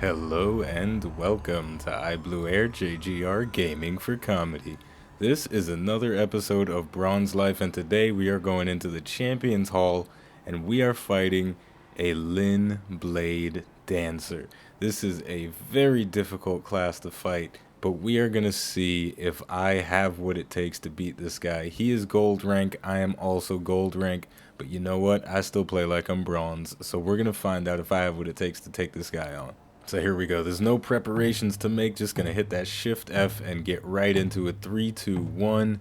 Hello and welcome to iBluairJgR Gaming for Comedy. This is another episode of Bronze Life, and today we are going into the Champions Hall and we are fighting a Lynn Blade Dancer. This is a very difficult class to fight, but we are going to see if I have what it takes to beat this guy. He is gold rank, I am also gold rank, but you know what? I still play like I'm bronze, so we're going to find out if I have what it takes to take this guy on. So here we go. There's no preparations to make. Just going to hit that Shift F and get right into it. 3, 2, 1.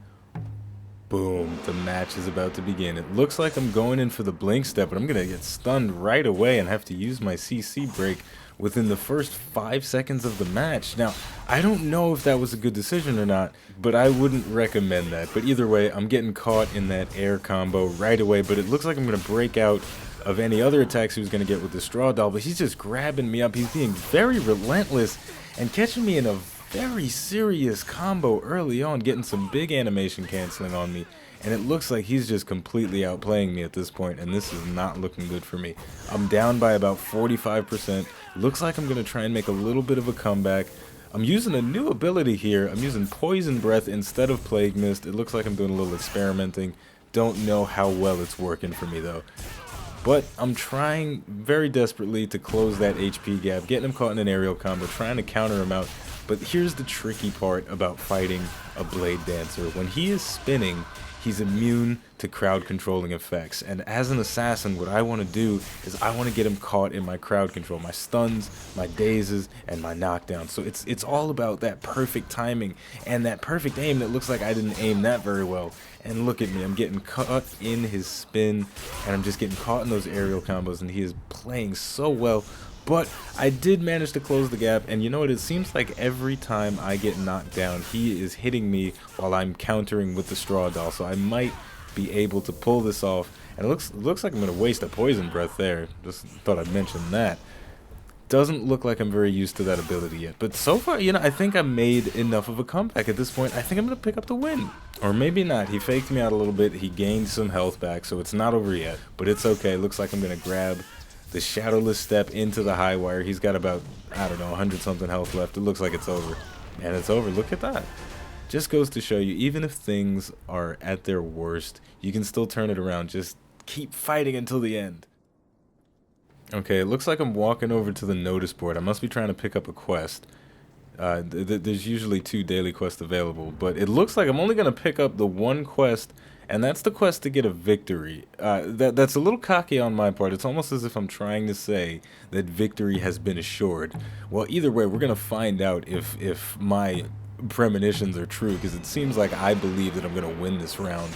Boom. The match is about to begin. It looks like I'm going in for the blink step, but I'm going to get stunned right away and have to use my CC break within the first 5 seconds of the match. Now, I don't know if that was a good decision or not, but I wouldn't recommend that. But either way, I'm getting caught in that air combo right away, but it looks like I'm going to break out of any other attacks he was going to get with the straw doll, but he's just grabbing me up. He's being very relentless and catching me in a very serious combo early on, getting some big animation canceling on me, and it looks like he's just completely outplaying me at this point, and this is not looking good for me. I'm down by about 45%. Looks like I'm going to try and make a little bit of a comeback. I'm using a new ability here. I'm using Poison Breath instead of Plague Mist. It looks like I'm doing a little experimenting. Don't know how well it's working for me though. But I'm trying very desperately to close that HP gap, getting him caught in an aerial combo, trying to counter him out. But here's the tricky part about fighting a Blade Dancer. When he is spinning, he's immune to crowd controlling effects. And as an assassin, what I want to do is I want to get him caught in my crowd control, my stuns, my dazes, and my knockdowns. So it's all about that perfect timing and that perfect aim that looks like I didn't aim that very well. And look at me, I'm getting caught in his spin, and I'm just getting caught in those aerial combos, and he is playing so well. But I did manage to close the gap, and you know what, it seems like every time I get knocked down, he is hitting me while I'm countering with the straw doll, so I might be able to pull this off. And it looks like I'm going to waste a Poison Breath there. Just thought I'd mention that. Doesn't look like I'm very used to that ability yet, but so far, you know, I think I made enough of a comeback at this point. I think I'm going to pick up the win. Or maybe not. He faked me out a little bit. He gained some health back, so it's not over yet, but it's okay. Looks like I'm going to grab the Shadowless Step into the high wire. He's got about, I don't know, 100 something health left. It looks like it's over. And it's over. Look at that. Just goes to show you, even if things are at their worst, you can still turn it around. Just keep fighting until the end. Okay, it looks like I'm walking over to the notice board. I must be trying to pick up a quest. There's usually 2 daily quests available, but it looks like I'm only going to pick up the one quest, and that's the quest to get a victory. That's a little cocky on my part. It's almost as if I'm trying to say that victory has been assured. Well, either way, we're going to find out if my premonitions are true, because it seems like I believe that I'm going to win this round.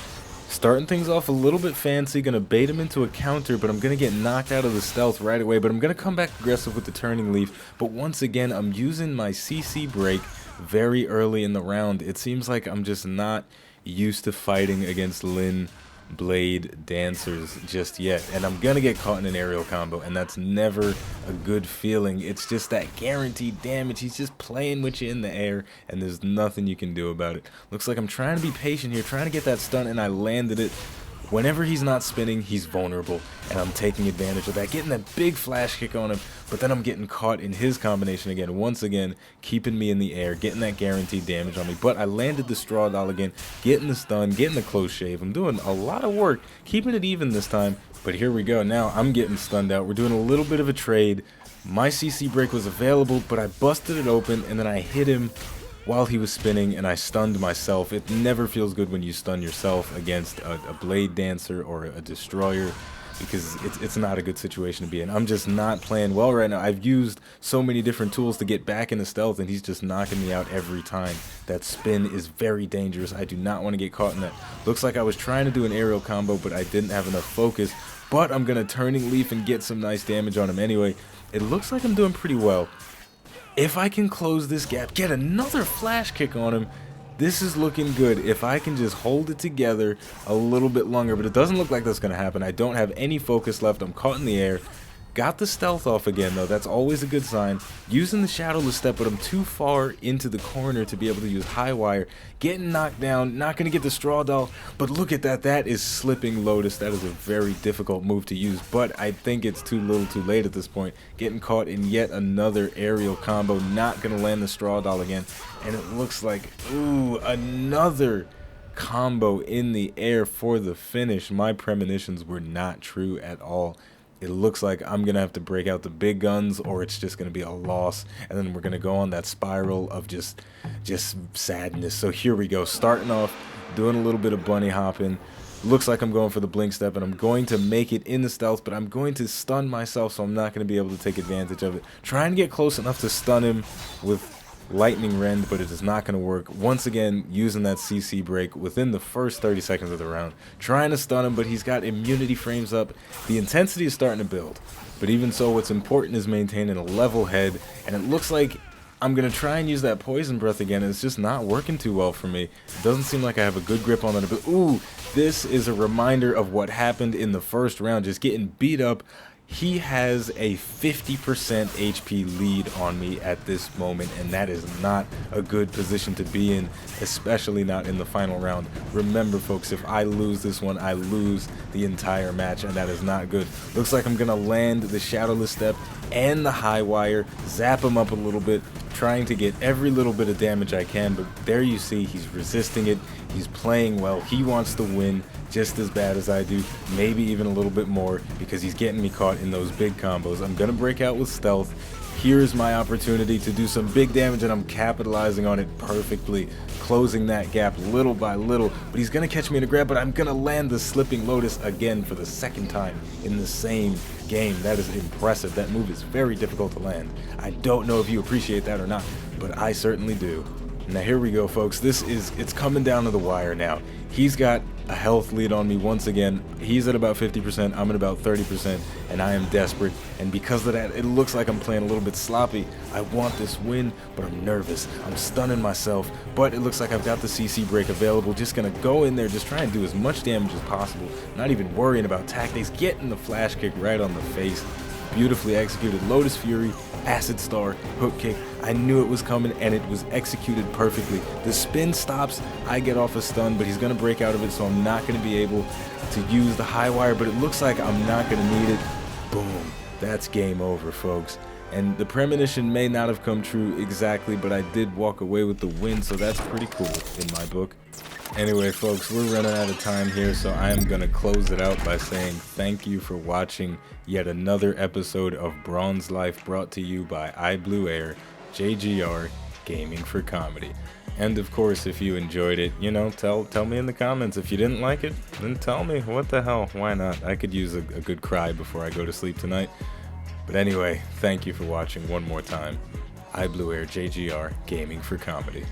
Starting things off a little bit fancy, gonna bait him into a counter, but I'm gonna get knocked out of the stealth right away, but I'm gonna come back aggressive with the turning leaf. But once again, I'm using my CC break very early in the round. It seems like I'm just not used to fighting against Lynn Blade Dancers just yet, and I'm gonna get caught in an aerial combo, and that's never a good feeling. It's just that guaranteed damage. He's just playing with you in the air, and there's nothing you can do about it. Looks like I'm trying to be patient here, trying to get that stun, and I landed it. Whenever he's not spinning, he's vulnerable, and I'm taking advantage of that, getting that big flash kick on him, but then I'm getting caught in his combination again, once again, keeping me in the air, getting that guaranteed damage on me, but I landed the straw doll again, getting the stun, getting the close shave. I'm doing a lot of work, keeping it even this time, but here we go. Now I'm getting stunned out. We're doing a little bit of a trade. My CC break was available, but I busted it open, and then I hit him while he was spinning, and I stunned myself. It never feels good when you stun yourself against a Blade Dancer or a Destroyer, because it's not a good situation to be in. I'm just not playing well right now. I've used so many different tools to get back into stealth, and he's just knocking me out every time. That spin is very dangerous. I do not want to get caught in that. Looks like I was trying to do an aerial combo, but I didn't have enough focus. But I'm going to Turning Leaf and get some nice damage on him anyway. It looks like I'm doing pretty well. If I can close this gap, get another flash kick on him, this is looking good. If I can just hold it together a little bit longer, but it doesn't look like that's going to happen. I don't have any focus left. I'm caught in the air. Got the stealth off again though, that's always a good sign. Using the shadowless step, but I'm too far into the corner to be able to use high wire. Getting knocked down, not going to get the straw doll, but look at that, that is slipping lotus. That is a very difficult move to use, but I think it's too little too late at this point. Getting caught in yet another aerial combo, not going to land the straw doll again, and it looks like, ooh, another combo in the air for the finish. My premonitions were not true at all. It looks like I'm going to have to break out the big guns, or it's just going to be a loss, and then we're going to go on that spiral of just sadness. So here we go, starting off, doing a little bit of bunny hopping. Looks like I'm going for the blink step, and I'm going to make it in the stealth, but I'm going to stun myself, so I'm not going to be able to take advantage of it. Trying to get close enough to stun him with lightning rend, but it is not going to work. Once again, using that CC break within the first 30 seconds of the round, trying to stun him, but he's got immunity frames up. The intensity is starting to build, but even so, what's important is maintaining a level head, and it looks like I'm going to try and use that poison breath again, and it's just not working too well for me. It doesn't seem like I have a good grip on it, but ooh, this is a reminder of what happened in the first round, just getting beat up. He has a 50% HP lead on me at this moment, and that is not a good position to be in, especially not in the final round. Remember, folks, if I lose this one, I lose the entire match, and that is not good. Looks like I'm going to land the shadowless step and the high wire, zap him up a little bit, trying to get every little bit of damage I can, but there you see he's resisting it. He's playing well. He wants to win just as bad as I do, maybe even a little bit more, because he's getting me caught in those big combos. I'm gonna break out with stealth. Here's my opportunity to do some big damage, and I'm capitalizing on it perfectly, closing that gap little by little. But he's gonna catch me in a grab, but I'm gonna land the slipping lotus again for the second time in the same game. That is impressive. That move is very difficult to land. I don't know if you appreciate that or not, but I certainly do. Now here we go, folks. It's coming down to the wire now. He's got a health lead on me once again. He's at about 50%, I'm at about 30%, and I am desperate. And because of that, it looks like I'm playing a little bit sloppy. I want this win, but I'm nervous. I'm stunning myself, but it looks like I've got the CC break available. Just gonna go in there, just try and do as much damage as possible. Not even worrying about tactics. Getting the flash kick right on the face. Beautifully executed. Lotus Fury, Acid Star, hook kick. I knew it was coming, and it was executed perfectly. The spin stops, I get off a stun, but he's going to break out of it, so I'm not going to be able to use the high wire, but it looks like I'm not going to need it. Boom. That's game over, folks. And the premonition may not have come true exactly, but I did walk away with the win, so that's pretty cool in my book. Anyway, folks, we're running out of time here, so I am going to close it out by saying thank you for watching yet another episode of Bronze Life, brought to you by iBluairJgR Gaming for Comedy. And of course, if you enjoyed it, you know, tell me in the comments. If you didn't like it, then tell me. What the hell? Why not? I could use a good cry before I go to sleep tonight. But anyway, thank you for watching one more time. iBluairJgR Gaming for Comedy.